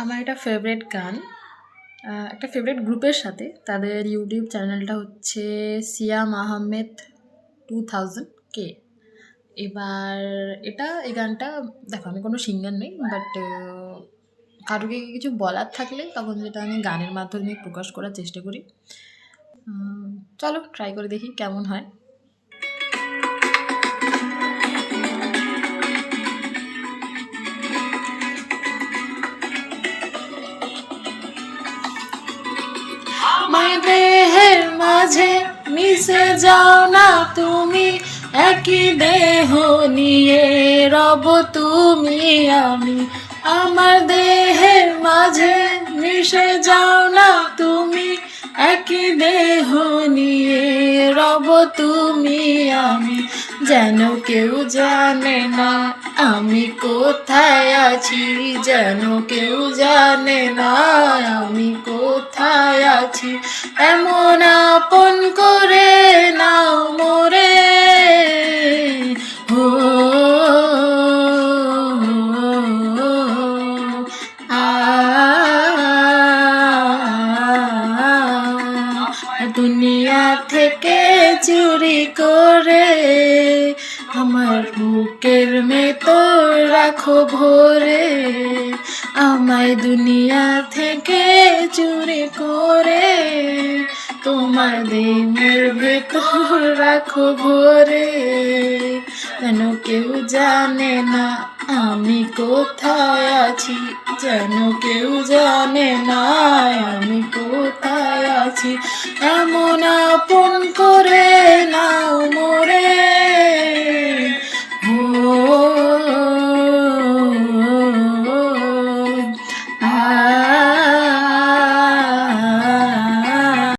আমার একটা ফেভারিট গান একটা ফেভারিট গ্রুপের সাথে তাদের ইউটিউব চ্যানেলটা হচ্ছে সিয়াম আহমেদ 2000 কে। এবার এই গানটা দেখো, আমি কোনো সিঙ্গার নেই, বাট কারোকে কিছু বলার থাকলে তখন যেটা আমি গানের মাধ্যমে প্রকাশ করার চেষ্টা করি। চলো ট্রাই করে দেখি কেমন হয়। আমার দেহের মাঝে মিশে যাও না তুমি, একই দেহ নিয়ে রব তুমি আমি। আমার দেহের মাঝে মিশে যাও না তুমি, একই দেহ নিয়ে রব তুমি আমি। যেন কেউ জানে না আমি কোথায় আছি, যেন কেউ জানে না আমি কোথায় আছি। এমন আপন করে নাও মোরে, হো দুনিয়া থেকে চুরি করে আমার বুকের ভেতর রাখো ভরে। আমায় দুনিয়া থেকে চুরি করে তোমার দিনের ভেতর রাখো ভরে। যেন কেউ জানে না আমি কোথায় আছি, যেন কেউ জানে না আমি কোথায় আছি। এমন আপন করে নাও মোরে,